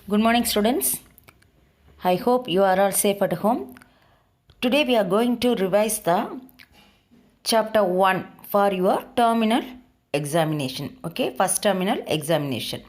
Good morning, students. I hope you are all safe at home. Today we are going to revise the chapter 1 for your terminal examination. Okay, first terminal examination.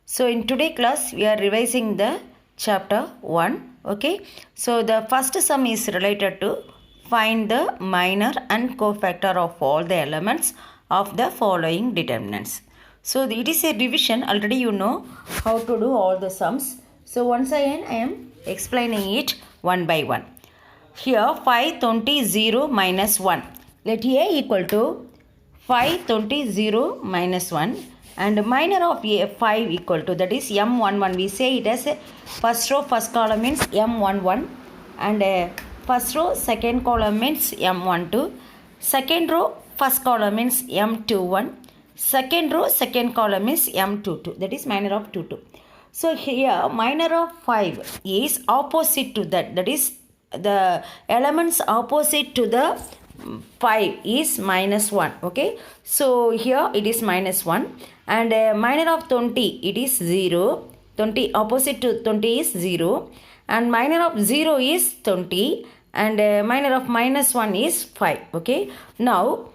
So in today class we are revising the chapter 1. Okay, so the first sum is related to find the minor and cofactor of all the elements of the following determinants. So it is a revision. Already you know how to do all the sums. So once again I am explaining it one by one. Here 5, 20, 0, minus 1. Let A equal to 5, 20, 0, minus 1. And minor of A 5 equal to, that is M11. We say it as a first row first column means M11. And first row second column means M12. Second row first column means M21. Second row second column is M22. That is minor of 22. So here minor of 5 is opposite to that. That is the elements opposite to the 5 is minus 1. Okay. So here it is minus 1. And minor of 20 it is 0. 20 opposite to 20 is 0. And minor of 0 is 20. And minor of minus 1 is 5. Okay. Now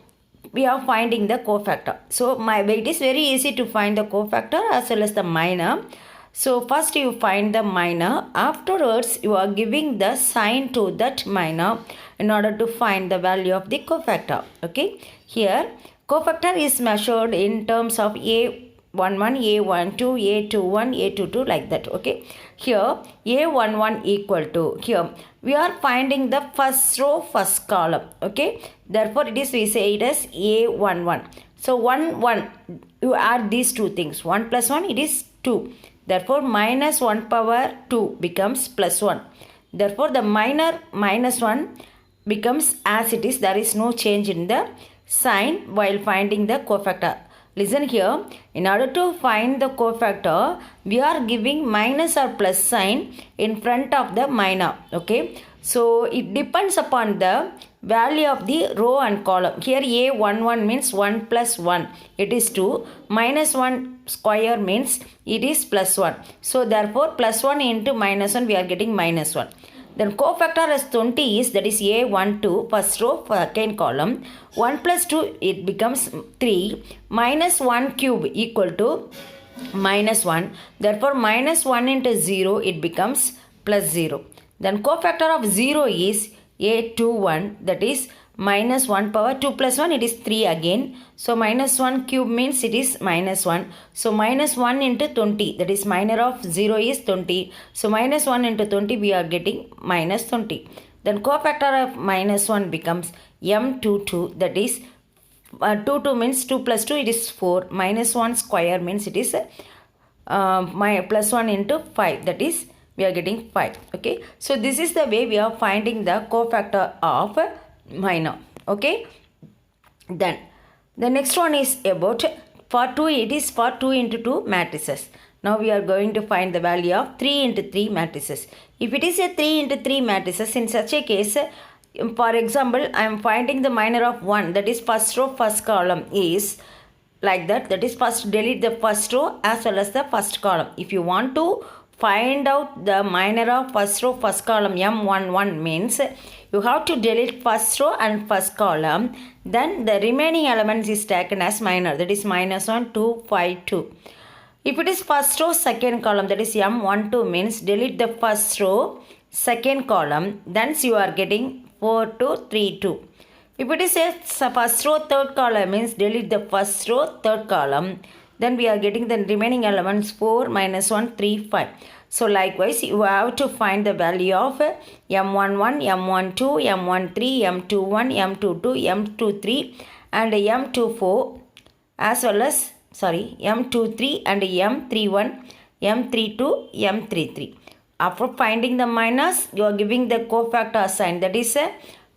we are finding the cofactor. So it is very easy to find the cofactor as well as the minor. So first you find the minor. Afterwards you are giving the sign to that minor in order to find the value of the cofactor. Okay. Here cofactor is measured in terms of A11, A12, A21, A22 like that. Okay. Here A11 equal to, here we are finding the first row first column. Okay. Therefore it is, we say it as A11. So 1, 1, you add these two things. 1 plus 1 it is 2. Therefore minus 1 power 2 becomes plus 1. Therefore the minor minus 1 becomes as it is. There is no change in the sign while finding the cofactor. Listen here, in order to find the cofactor, we are giving minus or plus sign in front of the minor. Okay. So it depends upon the value of the row and column. Here A11 means 1 plus 1. It is 2. Minus 1 square means it is plus 1. So therefore plus 1 into minus 1 we are getting minus 1. Then cofactor as 20 is, that is A12 first row second column. 1 plus 2 it becomes 3. Minus 1 cube equal to minus 1. Therefore minus 1 into 0 it becomes plus 0. Then cofactor of 0 is A21, that is minus 1 power 2 plus 1 it is 3 again. So minus 1 cube means it is minus 1. So minus 1 into 20, that is minor of 0 is 20. So minus 1 into 20 we are getting minus 20. Then cofactor of minus 1 becomes M22, that is 22 means 2 plus 2 it is 4. Minus 1 square means it is plus 1 into 5, that is we are getting 5. Okay. So this is the way we are finding the cofactor of minor. Okay. Then the next one is about for 2, it is for 2 into 2 matrices. Now we are going to find the value of 3 into 3 matrices. If it is a 3 into 3 matrices, in such a case, for example, I am finding the minor of 1, that is first row first column is like that. That is first delete the first row as well as the first column. If you want to find out the minor of first row first column M11 means you have to delete first row and first column. Then the remaining elements is taken as minor, that is minus 1, 2, 5, 2. If it is first row second column, that is M12 means delete the first row second column. Then you are getting 4, 2, 3, 2. If it is a first row third column means delete the first row third column. Then we are getting the remaining elements 4, minus 1, 3, 5. So likewise you have to find the value of M11, M12, M13, M21, M22, M23 and M24 as well as M23 and M31, M32, M33. After finding the minus, you are giving the cofactor sign. That is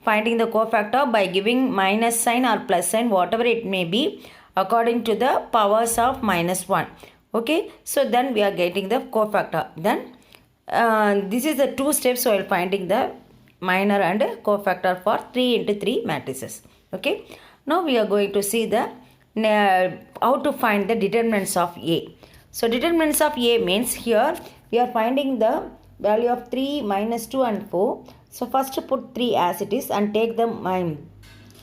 finding the cofactor by giving minus sign or plus sign, whatever it may be, according to the powers of minus 1. Okay. So then we are getting the cofactor. Then this is the 2 steps while finding the minor and cofactor for 3 into 3 matrices. Okay. Now we are going to see the how to find the determinants of A. So determinants of A means here we are finding the value of 3, minus 2 and 4. So first put 3 as it is and take the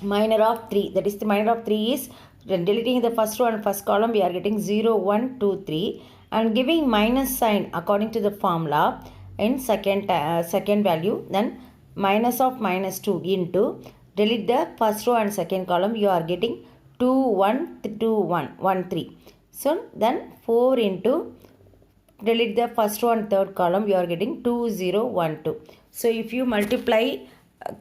minor of 3. That is the minor of 3 is deleting the first row and first column, we are getting 0, 1, 2, 3 and giving minus sign according to the formula in second value. Then minus of minus 2 into delete the first row and second column, you are getting 2, 1, 2, 1, 1, 3. So then 4 into delete the first row and third column, you are getting 2, 0, 1, 2. So if you multiply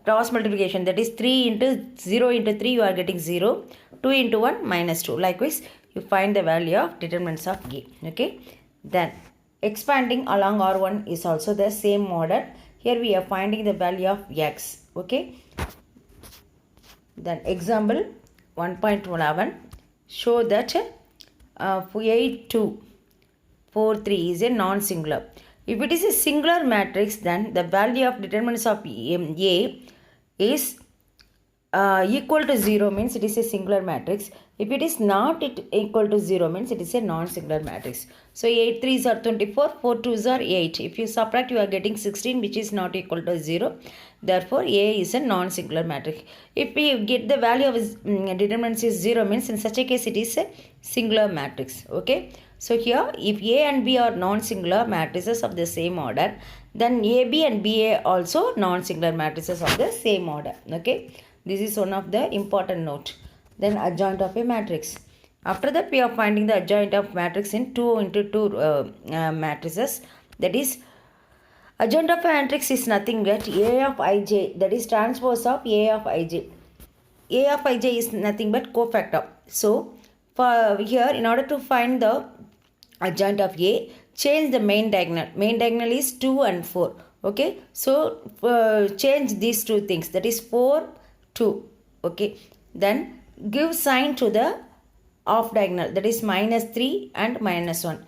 cross multiplication, that is 3 into 0 into 3, you are getting 0. 2 into 1 minus 2. Likewise, you find the value of determinants of A. Okay. Then expanding along R1 is also the same model. Here we are finding the value of X. Okay. Then example 1.11 show that 8243 is a non-singular. If it is a singular matrix, then the value of determinants of A is equal to 0 means it is a singular matrix. If it is not equal to 0 means it is a non-singular matrix. So 8 3s are 24, 4 2s are 8. If you subtract, you are getting 16, which is not equal to 0. Therefore, A is a non-singular matrix. If we get the value of determinants is 0 means in such a case it is a singular matrix. Okay. So here if A and B are non-singular matrices of the same order, then AB and BA also non-singular matrices of the same order. Okay. This is one of the important note. Then adjoint of a matrix. After that, we are finding the adjoint of matrix in 2 into 2 matrices. That is, adjoint of a matrix is nothing but A of ij, that is transpose of A of ij. A of ij is nothing but cofactor. So for here, in order to find the adjoint of A, change the main diagonal. Main diagonal is 2 and 4. Okay. So change these two things. That is 4, 2. Okay. Then give sign to the off diagonal. That is minus 3 and minus 1.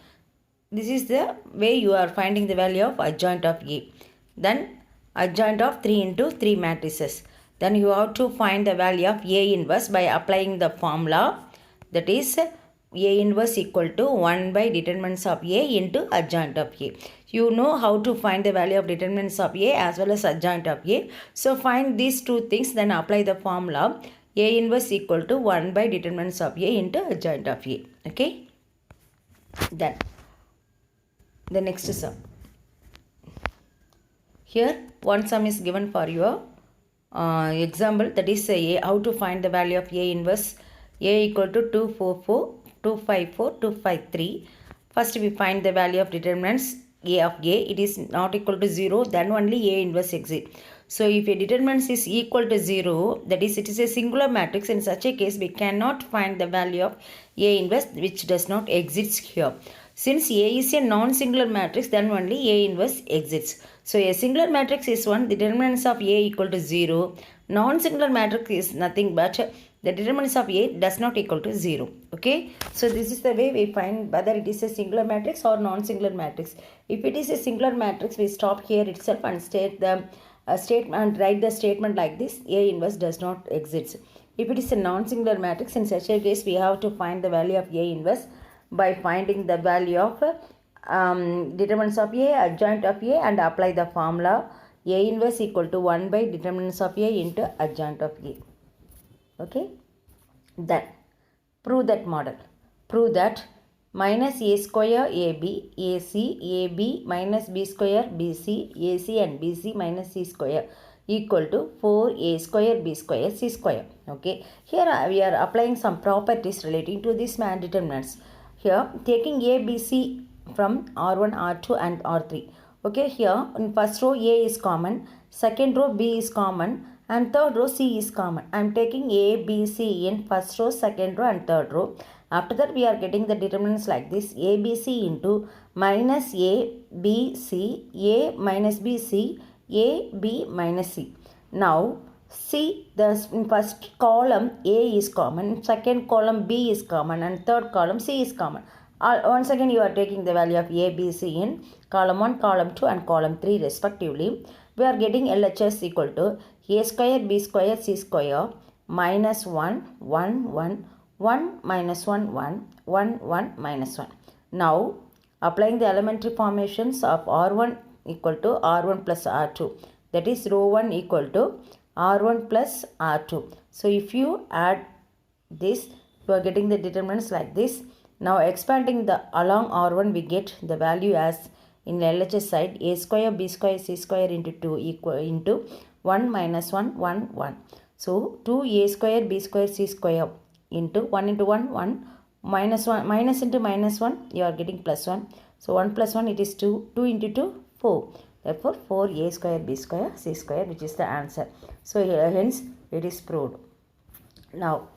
This is the way you are finding the value of adjoint of A. Then adjoint of 3 into 3 matrices. Then you have to find the value of A inverse by applying the formula. That is A inverse equal to 1 by determinants of A into adjoint of A. You know how to find the value of determinants of A as well as adjoint of A. So find these two things, then apply the formula. A inverse equal to 1 by determinants of A into adjoint of A. Okay. Then the next sum. Here one sum is given for your example, that is how to find the value of A inverse. A equal to 244, 254, 253. First we find the value of determinants A of A. It is not equal to 0, then only A inverse exists. So if a determinant is equal to 0, that is it is a singular matrix. In such a case, we cannot find the value of A inverse, which does not exist here. Since A is a non-singular matrix, then only A inverse exists. So a singular matrix is 1, the determinants of A equal to 0. Non-singular matrix is nothing but the determinants of A does not equal to 0. Okay. So this is the way we find whether it is a singular matrix or non-singular matrix. If it is a singular matrix, we stop here itself and state the statement, write the statement like this: A inverse does not exist. If it is a non-singular matrix, in such a case we have to find the value of A inverse by finding the value of determinants of A, adjoint of A, and apply the formula A inverse equal to 1 by determinants of A into adjoint of A. Okay. Then prove that model. Prove that minus A square AB, AC, AB minus B square BC, AC and BC minus C square equal to 4A square B square C square. Okay. Here we are applying some properties relating to these determinants. Here taking A, B, C from R1, R2 and R3. Okay. Here in first row A is common, second row B is common, and third row C is common. I am taking A, B, C in first row, second row and third row. After that we are getting the determinants like this: A, B, C into minus A, B, C, A minus B, C, A, B minus C. Now see, the in first column A is common, second column B is common, and third column C is common. Once again you are taking the value of A, B, C in column 1, column 2 and column 3 respectively. We are getting LHS equal to A square, B square, C square minus 1, 1, 1, 1 minus 1, 1, 1, 1 minus 1. Now applying the elementary formations of R1 equal to R1 plus R2, that is rho 1 equal to R1 plus R2. So if you add this, you are getting the determinants like this. Now expanding the along R1, we get the value as in LHS side a square b square c square into 2 equal into 1 minus 1 1 1. So 2a square b square c square into 1 into 1 1 minus 1 minus into minus 1, you are getting plus 1. So 1 plus 1, it is 2. 2 into 2 4. Therefore 4a square b square c square, which is the answer. So hence it is proved. Now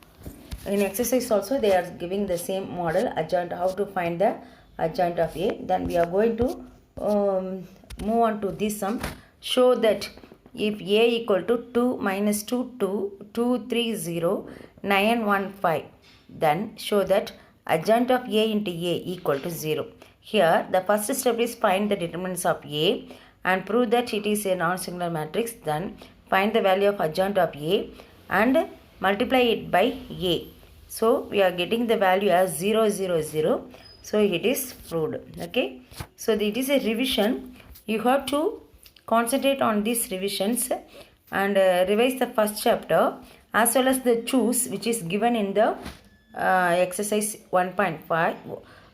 in exercise also they are giving the same model adjoint, how to find the adjoint of A. Then we are going to move on to this sum. Show that if A equal to 2 minus 2 2 2 3 0 9 1 5, then show that adjoint of A into A equal to 0. Here the first step is find the determinants of A and prove that it is a non-singular matrix. Then find the value of adjoint of A and multiply it by A. So we are getting the value as 0 0 0. So it is proved. Okay. So it is a revision. You have to concentrate on these revisions and revise the first chapter as well as the choose, which is given in the exercise 1.5.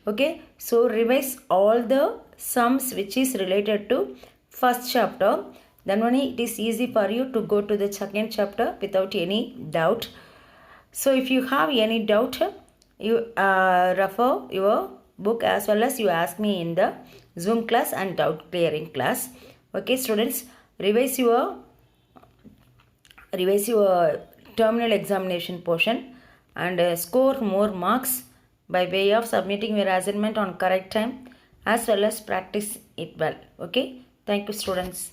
Okay. So revise all the sums which is related to first chapter. Then only it is easy for you to go to the second chapter without any doubt. So if you have any doubt, you refer your book as well as you ask me in the Zoom class and doubt clearing class. Okay students, revise your terminal examination portion and score more marks by way of submitting your assignment on correct time as well as practice it well. Okay, thank you students.